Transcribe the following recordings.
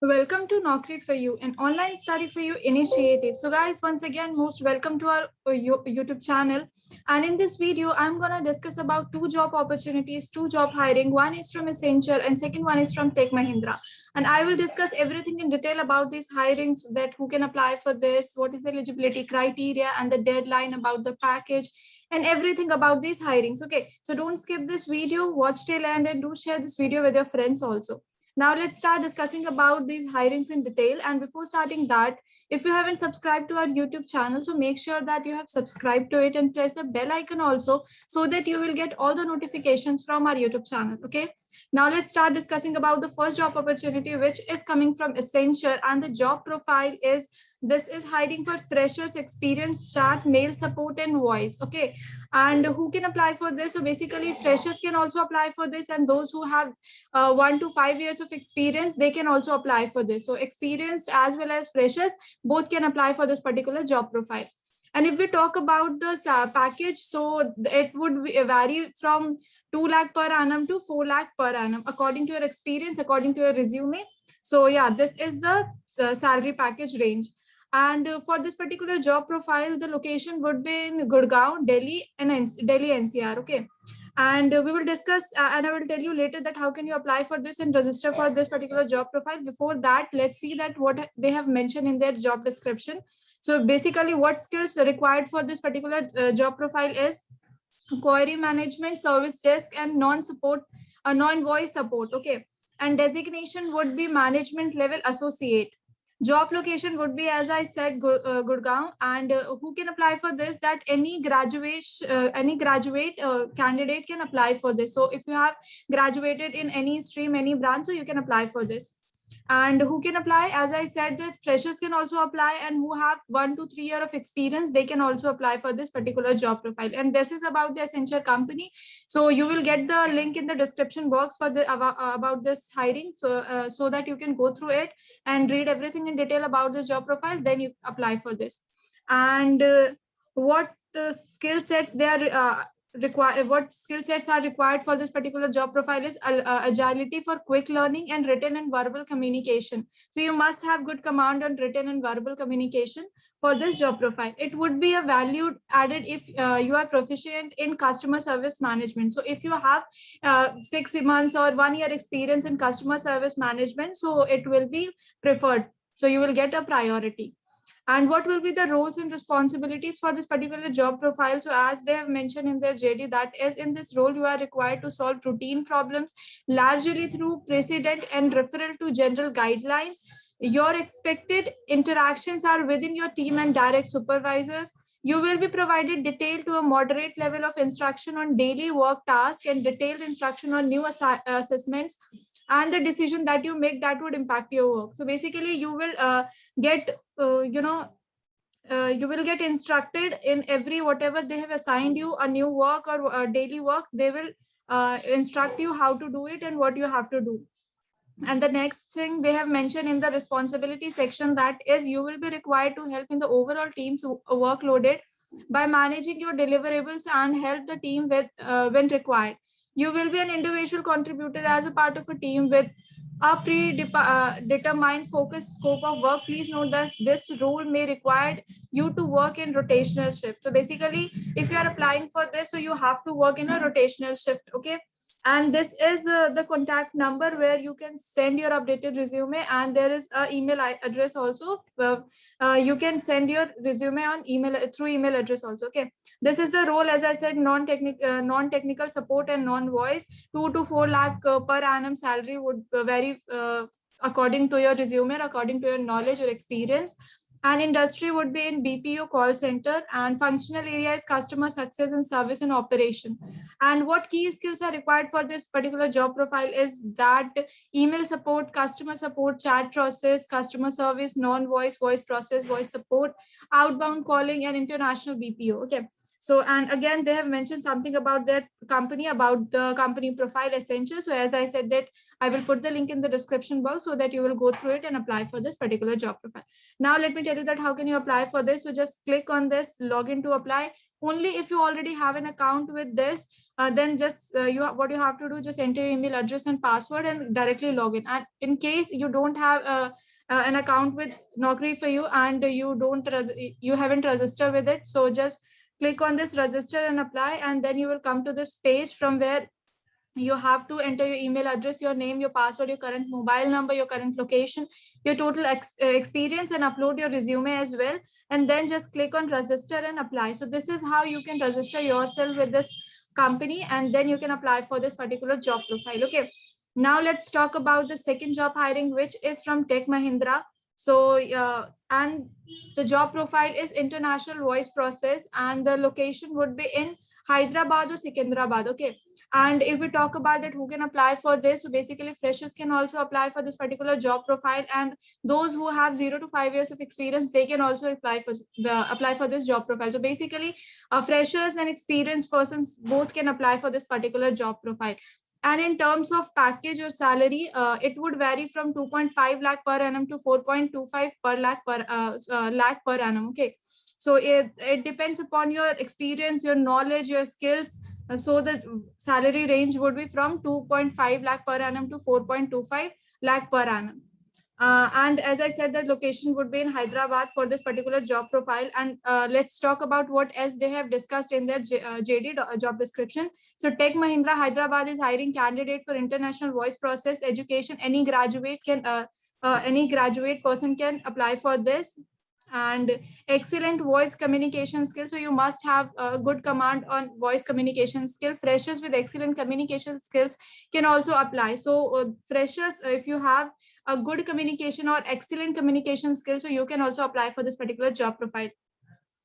Welcome to Naukri for You, an online study for you initiative. So, guys, once again, most welcome to our YouTube channel. And in this video, I'm gonna discuss about two job opportunities, two job hiring. One is from Accenture, and second one is from Tech Mahindra. And I will discuss everything in detail about these hirings, that who can apply for this, what is the eligibility criteria, and the deadline, about the package, and everything about these hirings. Okay, so don't skip this video. Watch till end and do share this video with your friends also. Now let's start discussing about these hirings in detail. And before starting that, if you haven't subscribed to our YouTube channel, so make sure that you have subscribed to it and press the bell icon also, so that you will get all the notifications from our YouTube channel. Okay. Now let's start discussing about the first job opportunity, which is coming from Accenture, and the job profile is this is hiring for freshers, experience, chat, mail support, and voice. Okay. And who can apply for this? So basically, freshers can also apply for this, and those who have 1 to 5 years of experience, they can also apply for this. So experienced as well as freshers, both can apply for this particular job profile. And if we talk about the package, so it would vary from 2 lakh per annum to 4 lakh per annum, according to your experience, according to your resume. So yeah, this is the salary package range. And for this particular job profile, the location would be in Gurgaon, Delhi, and Delhi NCR. Okay. And we will discuss, and I will tell you later that how can you apply for this and register for this particular job profile. Before that, let's see that what they have mentioned in their job description. So basically, what skills are required for this particular job profile is query management, service desk, and non-support, non-voice support. Okay. And designation would be management level associate. Job location would be, as I said, Gurgaon. And who can apply for this? That any graduate candidate can apply for this. So if you have graduated in any stream, any branch, so you can apply for this. And who can apply? As I said, that freshers can also apply, and who have 1 to 3 years of experience, they can also apply for this particular job profile. And this is about the Accenture company. So you will get the link in the description box for the about this hiring, so that you can go through it and read everything in detail about this job profile. Then you apply for this. And what skill sets they are what skill sets are required for this particular job profile is agility for quick learning and written and verbal communication. So you must have good command on written and verbal communication for this job profile. It would be a value added if you are proficient in customer service management. So if you have 6 months or 1 year experience in customer service management, so it will be preferred. So you will get a priority. And what will be the roles and responsibilities for this particular job profile? So as they have mentioned in their JD, that is, in this role, you are required to solve routine problems largely through precedent and referral to general guidelines. Your expected interactions are within your team and direct supervisors. You will be provided detailed to a moderate level of instruction on daily work tasks and detailed instruction on new assessments, and the decision that you make that would impact your work. So basically, you will get you will get instructed in every whatever they have assigned you, a new work or daily work. They will instruct you how to do it and what you have to do. And the next thing they have mentioned in the responsibility section, that is, you will be required to help in the overall team's workloaded by managing your deliverables and help the team with when required. You will be an individual contributor as a part of a team with a predetermined focused scope of work. Please note that this role may require you to work in rotational shift. So basically, if you are applying for this, so you have to work in a rotational shift. Okay. And this is the contact number where you can send your updated resume, and there is a email address also. You can send your resume on email through email address also. Okay. This is the role, as I said, non-technical support and non-voice. 2 to 4 lakh per annum salary would vary according to your resume, according to your knowledge or experience. And industry would be in BPO, call center, and functional area is customer success and service and operation. And what key skills are required for this particular job profile is that email support, customer support, chat process, customer service, non-voice, voice process, voice support, outbound calling, and international BPO. Okay. So, and again, they have mentioned something about their company, about the company profile Accenture. So as I said, that I will put the link in the description box so that you will go through it and apply for this particular job profile. Now, let me tell you that how can you apply for this. So just click on this login to apply. Only if you already have an account with this, then just what you have to do, just enter your email address and password and directly log in. And in case you don't have an account with Naukri for you and you haven't registered with it, so just click on this register and apply, and then you will come to this page from where you have to enter your email address, your name, your password, your current mobile number, your current location, your total experience, and upload your resume as well. And then just click on register and apply. So this is how you can register yourself with this company, and then you can apply for this particular job profile. Okay, now let's talk about the second job hiring, which is from Tech Mahindra. So and the job profile is international voice process, and the location would be in Hyderabad or Secunderabad. Okay, and if we talk about that, who can apply for this? So basically, freshers can also apply for this particular job profile, and those who have 0 to 5 years of experience, they can also apply for this job profile. So basically, freshers and experienced persons both can apply for this particular job profile. And in terms of package or salary, it would vary from 2.5 lakh per annum to 4.25 per lakh per annum. Okay, so it depends upon your experience, your knowledge, your skills. So the salary range would be from 2.5 lakh per annum to 4.25 lakh per annum. And as I said, the location would be in Hyderabad for this particular job profile. And let's talk about what else they have discussed in their JD job description. So Tech Mahindra Hyderabad is hiring candidate for international voice process education. Any graduate person can apply for this. And excellent voice communication skills. So you must have a good command on voice communication skill. Freshers with excellent communication skills can also apply. So freshers, if you have a good communication or excellent communication skills, so you can also apply for this particular job profile.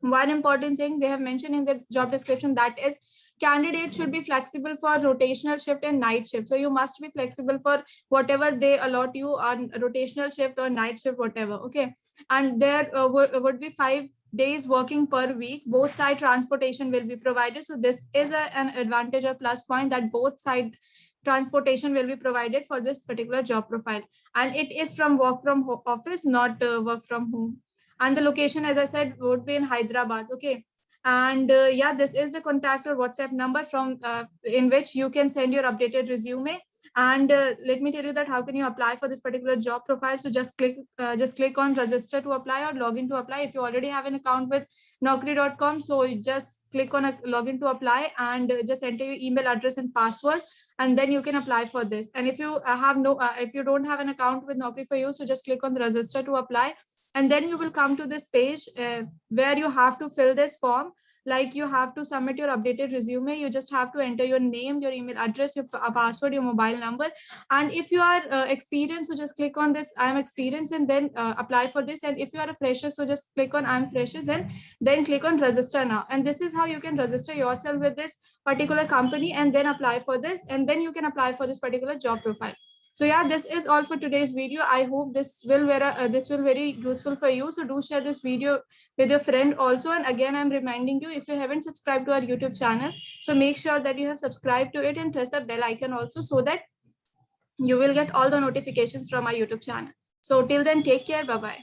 One important thing they have mentioned in the job description, that is candidates should be flexible for rotational shift and night shift. So you must be flexible for whatever they allot you on rotational shift or night shift, whatever. Okay, and there would be 5 days working per week. Both side transportation will be provided. So this is an advantage or plus point, that both side transportation will be provided for this particular job profile, and it is from work from office, not work from home. And the location, as I said, would be in Hyderabad. Okay, and yeah, this is the contact or WhatsApp number from in which you can send your updated resume. And let me tell you that how can you apply for this particular job profile. So just click on register to apply or login to apply. If you already have an account with Naukri.com, so you just click on a login to apply, and just enter your email address and password, and then you can apply for this. And if you if you don't have an account with Naukri for you, so just click on the register to apply, and then you will come to this page where you have to fill this form. Like you have to submit your updated resume. You just have to enter your name, your email address, your password, your mobile number. And if you are experienced, so just click on this I'm experienced, and then apply for this. And if you are a fresher, so just click on I'm freshers, and then click on register now. And this is how you can register yourself with this particular company, and then apply for this, and then you can apply for this particular job profile. So yeah, this is all for today's video. I hope this will very useful for you. So do share this video with your friend also. And again, I'm reminding you, if you haven't subscribed to our YouTube channel, so make sure that you have subscribed to it and press the bell icon also, so that you will get all the notifications from our YouTube channel. So till then, take care. Bye-bye.